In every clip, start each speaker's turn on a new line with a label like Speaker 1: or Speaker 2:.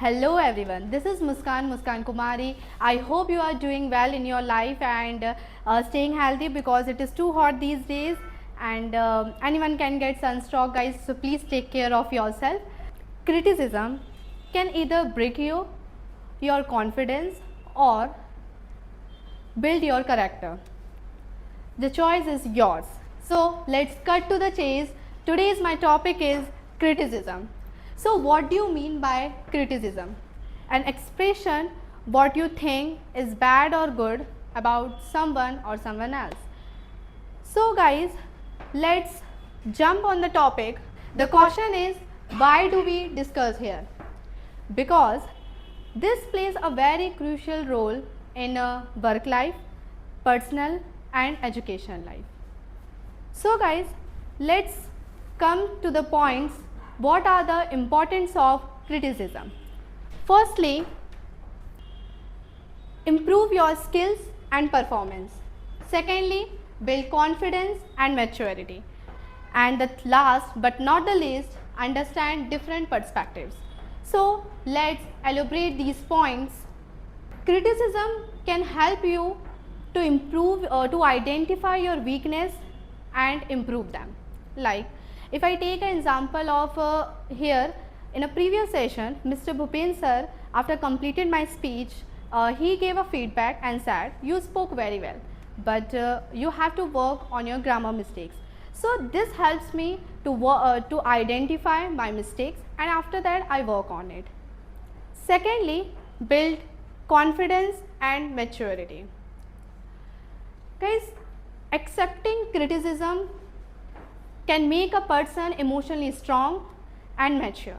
Speaker 1: Hello everyone, this is Muskan Kumari. I hope you are doing well in your life and staying healthy because it is too hot these days and anyone can get sunstroke guys, so please take care of yourself. Criticism can either break you, your confidence or build your character. The choice is yours. So let's cut to the chase. Today's my topic is criticism. So what do you mean by criticism? An expression what you think is bad or good about someone or someone else. So guys, let's jump on the topic. The question is, why do we discuss here? Because this plays a very crucial role in work life, personal and education life. So guys, let's come to the points. What are the importance of criticism? Firstly, improve your skills and performance. Secondly, build confidence and maturity. And the last but not the least, understand different perspectives. So let's elaborate these points. Criticism can help you to improve or to identify your weakness and improve them. Like if I take an example of here in a previous session, Mr. Bhupen sir, after completed my speech, he gave a feedback and said, you spoke very well, but you have to work on your grammar mistakes. So this helps me to identify my mistakes and after that I work on it. Secondly, build confidence and maturity. Guys, accepting criticism can make a person emotionally strong and mature.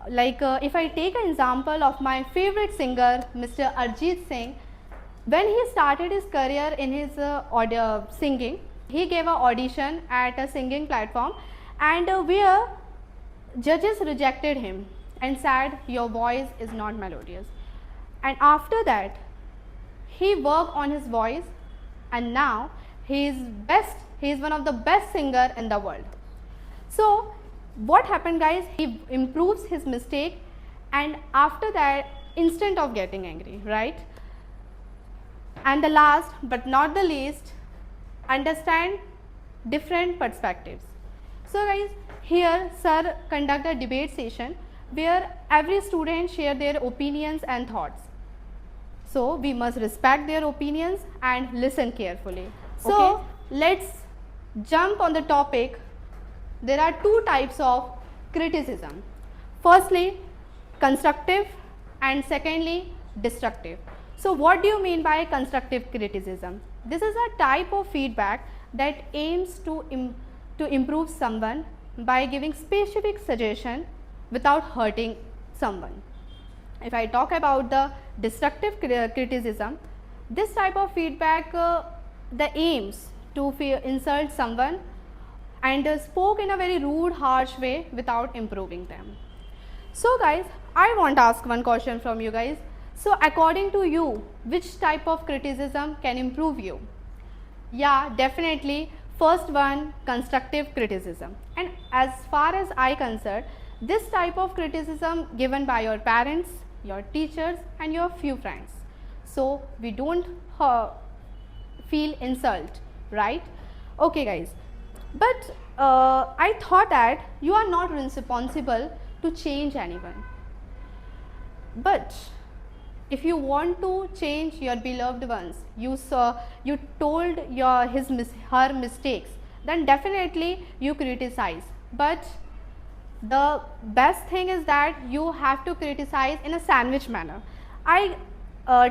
Speaker 1: Like if I take an example of my favorite singer, Mr. Arjit Singh, when he started his career in his singing, he gave an audition at a singing platform and where judges rejected him and said your voice is not melodious. And after that, he worked on his voice and now he is one of the best singer in the world. So what happened guys, he improves his mistake and after that instead of getting angry, right? And the last but not the least, understand different perspectives. So guys, here sir conduct a debate session where every student share their opinions and thoughts. So we must respect their opinions and listen carefully. So okay, let's jump on the topic. There are two types of criticism. Firstly, constructive and secondly, destructive. So what do you mean by constructive criticism? This is a type of feedback that aims to improve someone by giving specific suggestion without hurting someone. If I talk about the destructive criticism, this type of feedback the aims to insult someone and spoke in a very rude, harsh way without improving them. So guys, I want to ask one question from you guys. So according to you, which type of criticism can improve you? Yeah, definitely. First one, constructive criticism. And as far as I concerned, this type of criticism given by your parents, your teachers and your few friends. So we don't feel insult, right? Okay guys, but I thought that you are not responsible to change anyone. But if you want to change your beloved ones, you told her mistakes, then definitely you criticize. But the best thing is that you have to criticize in a sandwich manner. I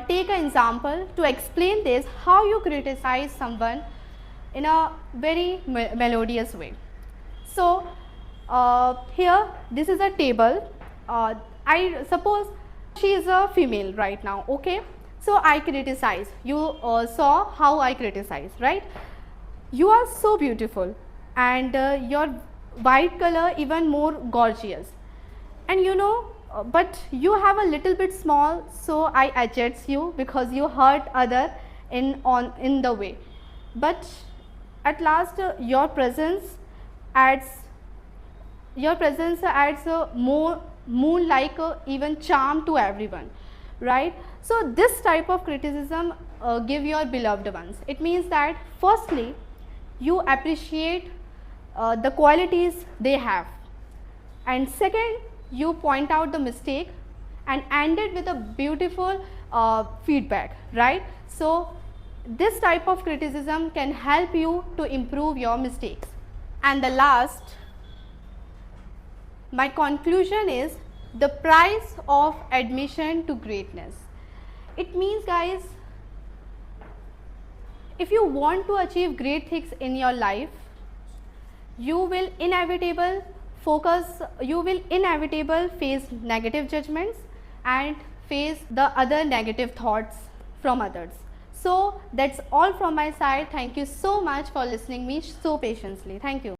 Speaker 1: take an example to explain this, how you criticize someone in a very melodious way. So here this is a table. I suppose she is a female right now, okay? So I criticize. You saw how I criticize, right? You are so beautiful and your white color even more gorgeous, and you know but you have a little bit small, so I adjust you because you hurt other in the way. But at last your presence adds more moon like even charm to everyone, right? So this type of criticism give your beloved ones. It means that firstly you appreciate the qualities they have, and second you point out the mistake, and end it with a beautiful feedback, right? So this type of criticism can help you to improve your mistakes. And the last, my conclusion is the price of admission to greatness. It means, guys, if you want to achieve great things in your life, you will inevitable face negative judgments and face the other negative thoughts from others. So that's all from my side. Thank you so much for listening me so patiently. Thank you.